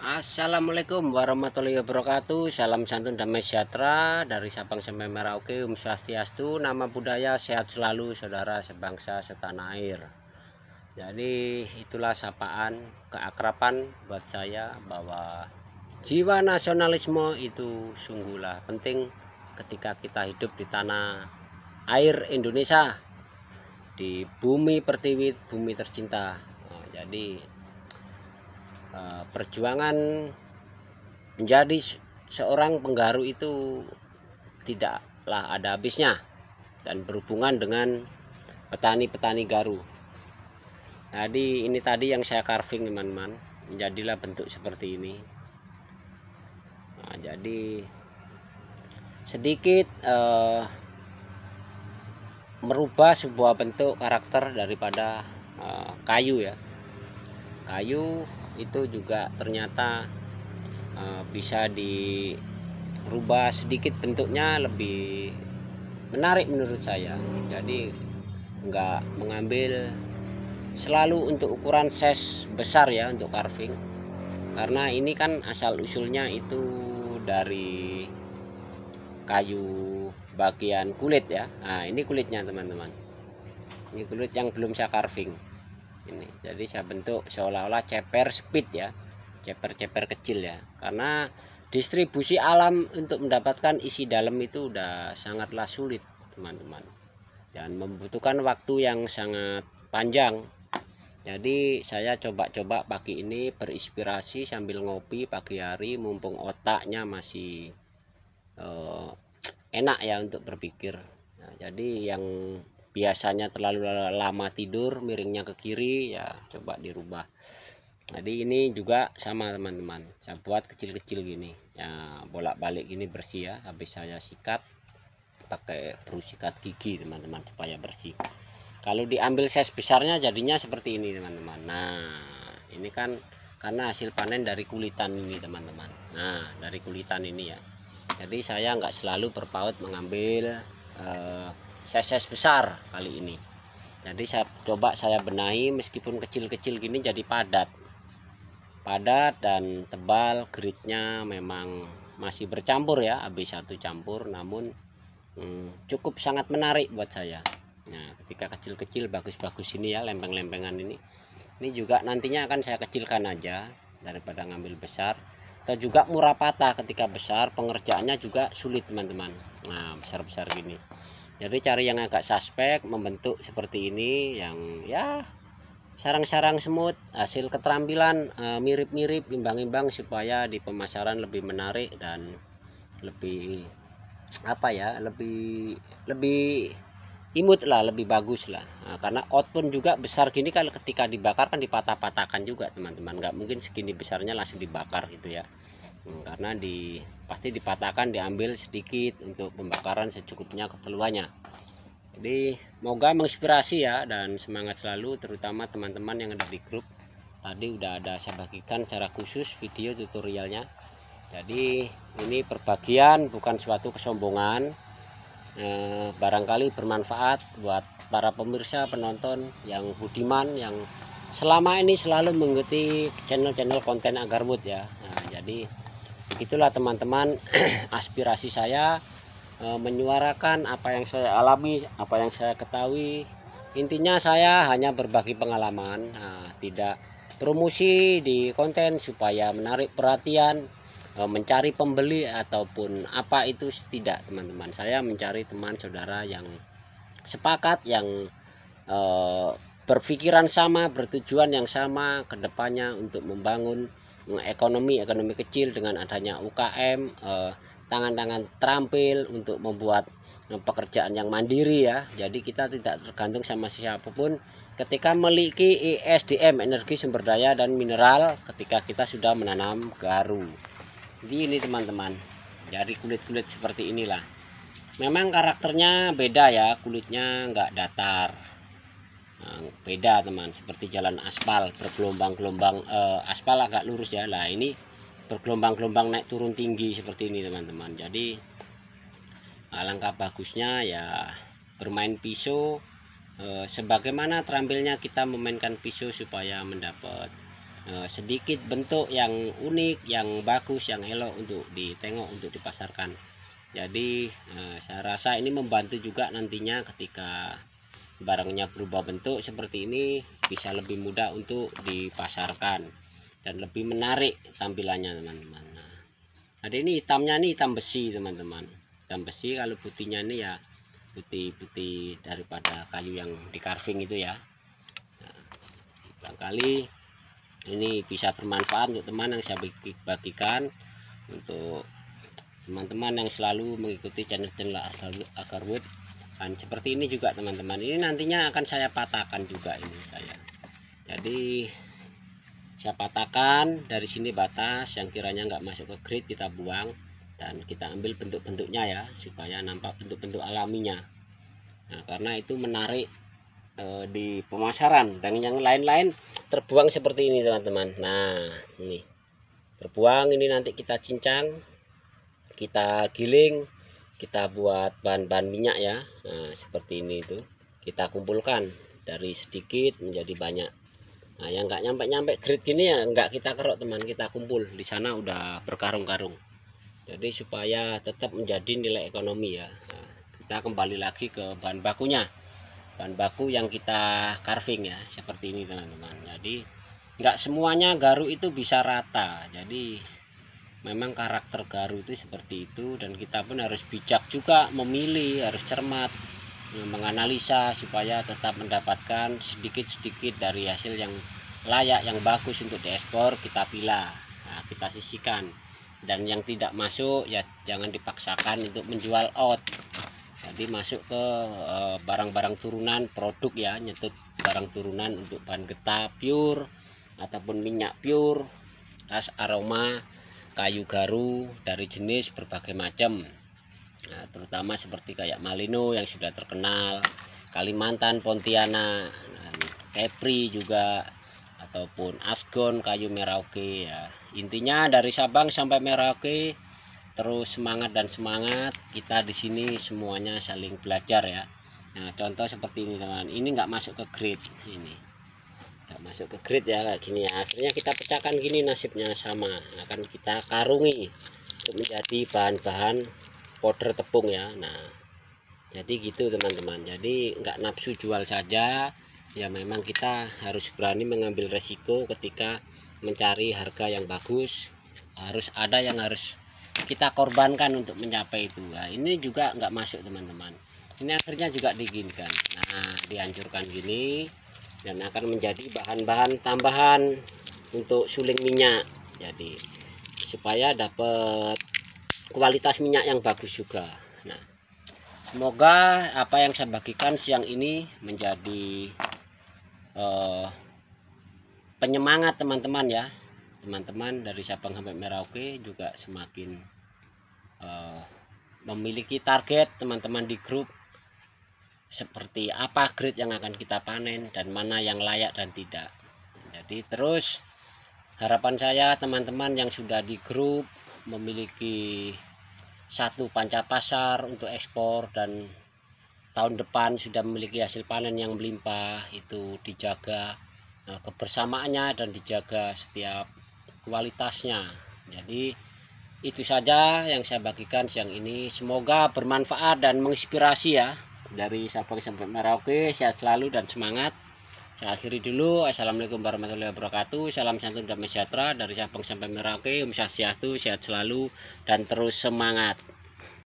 Assalamualaikum warahmatullahi wabarakatuh. Salam santun damai sejahtera dari Sabang sampai Merauke. Om Swastiastu, nama budaya, sehat selalu saudara sebangsa setanah air. Jadi itulah sapaan keakraban buat saya bahwa jiwa nasionalisme itu sungguhlah penting ketika kita hidup di tanah air Indonesia, di bumi pertiwi, bumi tercinta. Jadi perjuangan menjadi seorang penggaru itu tidaklah ada habisnya, dan berhubungan dengan petani-petani garu. Jadi ini tadi yang saya carving teman-teman, menjadilah bentuk seperti ini. Nah, jadi sedikit merubah sebuah bentuk karakter daripada kayu ya. Kayu itu juga ternyata bisa dirubah sedikit bentuknya lebih menarik menurut saya. Jadi enggak mengambil selalu untuk ukuran size besar ya untuk carving, karena ini kan asal usulnya itu dari kayu bagian kulit ya. Nah ini kulitnya teman-teman, ini kulit yang belum saya carving ini. Jadi saya bentuk seolah-olah ceper speed ya, ceper-ceper kecil ya, karena distribusi alam untuk mendapatkan isi dalam itu udah sangatlah sulit teman-teman, dan membutuhkan waktu yang sangat panjang. Jadi saya coba-coba pagi ini berinspirasi sambil ngopi pagi hari, mumpung otaknya masih enak ya untuk berpikir. Nah, jadi yang biasanya terlalu lama tidur miringnya ke kiri ya coba dirubah. Jadi ini juga sama teman-teman, saya buat kecil-kecil gini ya, bolak-balik gini bersih ya. Habis saya sikat pakai brush sikat gigi teman-teman supaya bersih. Kalau diambil size besarnya jadinya seperti ini teman-teman. Nah ini kan karena hasil panen dari kulitan ini teman-teman. Nah dari kulitan ini ya, jadi saya nggak selalu berpaut mengambil size besar kali ini. Jadi saya coba saya benahi, meskipun kecil-kecil gini jadi padat dan tebal. Gridnya memang masih bercampur ya, AB1 campur, namun cukup sangat menarik buat saya. Nah ketika kecil-kecil bagus-bagus ini ya, lempeng-lempengan ini juga nantinya akan saya kecilkan aja daripada ngambil besar. Atau juga murah patah, ketika besar pengerjaannya juga sulit teman-teman. Nah besar-besar gini, jadi cari yang agak suspek, membentuk seperti ini yang ya sarang-sarang semut, hasil keterampilan mirip-mirip, imbang-imbang, supaya di pemasaran lebih menarik dan lebih apa ya, lebih imut lah, lebih bagus lah. Nah, karena output juga besar gini, kalau ketika dibakar kan dipatah-patahkan juga teman-teman, nggak mungkin segini besarnya langsung dibakar gitu ya. Karena pasti dipatahkan, diambil sedikit untuk pembakaran secukupnya keperluannya. Jadi moga menginspirasi ya, dan semangat selalu, terutama teman-teman yang ada di grup. Tadi udah ada saya bagikan secara khusus video tutorialnya. Jadi ini perbagian, bukan suatu kesombongan. Barangkali bermanfaat buat para pemirsa penonton yang budiman, yang selama ini selalu mengikuti channel-channel konten Agarwood ya. Nah, jadi itulah teman-teman aspirasi saya, menyuarakan apa yang saya alami, apa yang saya ketahui. Intinya saya hanya berbagi pengalaman, tidak promosi di konten supaya menarik perhatian, mencari pembeli ataupun apa itu, tidak teman-teman. Saya mencari teman saudara yang sepakat, yang berpikiran sama, bertujuan yang sama ke depannya untuk membangun ekonomi kecil dengan adanya UKM, tangan-tangan terampil untuk membuat pekerjaan yang mandiri ya. Jadi kita tidak tergantung sama siapapun ketika memiliki ESDM, energi sumber daya dan mineral, ketika kita sudah menanam garu. Jadi ini teman-teman, dari kulit-kulit seperti inilah. Memang karakternya beda ya, kulitnya nggak datar. Nah, beda teman, seperti jalan aspal bergelombang-gelombang, aspal agak lurus ya. Lah ini bergelombang-gelombang naik turun tinggi seperti ini teman-teman. Jadi alangkah bagusnya ya bermain pisau sebagaimana terampilnya kita memainkan pisau supaya mendapat sedikit bentuk yang unik, yang bagus, yang elok untuk ditengok, untuk dipasarkan. Jadi saya rasa ini membantu juga nantinya ketika barangnya berubah bentuk seperti ini, bisa lebih mudah untuk dipasarkan dan lebih menarik tampilannya teman-teman. Nah, ada ini hitamnya, nih hitam besi teman-teman, hitam besi. Kalau putihnya ini ya putih-putih daripada kayu yang di carving itu ya. Nah, barangkali ini bisa bermanfaat untuk teman yang saya bagikan untuk teman-teman yang selalu mengikuti channel-channel Agarwood. Dan seperti ini juga teman-teman, ini nantinya akan saya patahkan juga ini saya. Jadi saya patahkan dari sini batas yang kiranya nggak masuk ke grid, kita buang dan kita ambil bentuk-bentuknya ya, supaya nampak bentuk-bentuk alaminya. Nah, karena itu menarik di pemasaran, dan yang lain-lain terbuang seperti ini teman-teman. Nah ini terbuang, ini nanti kita cincang, kita giling, kita buat bahan-bahan minyak ya. Nah seperti ini, itu kita kumpulkan dari sedikit menjadi banyak. Nah yang nggak nyampe grid gini ya nggak kita kerok teman, kita kumpul di sana udah berkarung-karung. Jadi supaya tetap menjadi nilai ekonomi ya. Nah, kita kembali lagi ke bahan bakunya, bahan baku yang kita carving ya, seperti ini teman-teman. Jadi nggak semuanya garu itu bisa rata, jadi memang karakter garu itu seperti itu, dan kita pun harus bijak juga memilih, harus cermat menganalisa supaya tetap mendapatkan sedikit-sedikit dari hasil yang layak, yang bagus untuk diekspor. Kita pilah, nah, kita sisihkan, dan yang tidak masuk ya jangan dipaksakan untuk menjual out. Jadi masuk ke barang-barang turunan produk ya, nyetut barang turunan untuk bahan getah pure ataupun minyak pure, tas aroma, kayu garu dari jenis berbagai macam. Nah, terutama seperti kayak Malino yang sudah terkenal, Kalimantan, Pontianak, Kepri juga, ataupun Asgon, kayu Merauke ya. Intinya dari Sabang sampai Merauke terus semangat dan semangat. Kita di sini semuanya saling belajar ya. Nah contoh seperti ini teman, ini nggak masuk ke grid, ini nggak masuk ke grid ya kayak gini ya. Akhirnya kita pecahkan gini, nasibnya sama, akan kita karungi untuk menjadi bahan-bahan powder tepung ya. Nah jadi gitu teman-teman, jadi nggak nafsu jual saja ya, memang kita harus berani mengambil resiko ketika mencari harga yang bagus. Harus ada yang harus kita korbankan untuk mencapai itu. Nah, ini juga nggak masuk teman-teman, ini akhirnya juga diginikan. Nah dihancurkan gini dan akan menjadi bahan-bahan tambahan untuk suling minyak, jadi supaya dapat kualitas minyak yang bagus juga. Nah semoga apa yang saya bagikan siang ini menjadi penyemangat teman-teman ya. Teman-teman dari Sabang sampai Merauke juga semakin memiliki target teman-teman di grup, seperti apa grade yang akan kita panen dan mana yang layak dan tidak. Jadi terus harapan saya teman-teman yang sudah di grup memiliki satu panca pasar untuk ekspor, dan tahun depan sudah memiliki hasil panen yang melimpah, itu dijaga kebersamaannya dan dijaga setiap kualitasnya. Jadi itu saja yang saya bagikan siang ini, semoga bermanfaat dan menginspirasi ya. Dari Sabang sampai Merauke, sehat selalu dan semangat. Saya akhiri dulu. Assalamualaikum warahmatullahi wabarakatuh. Salam santun damai sejahtera dari Sabang sampai Merauke. Om Swastiastu, sehat selalu dan terus semangat.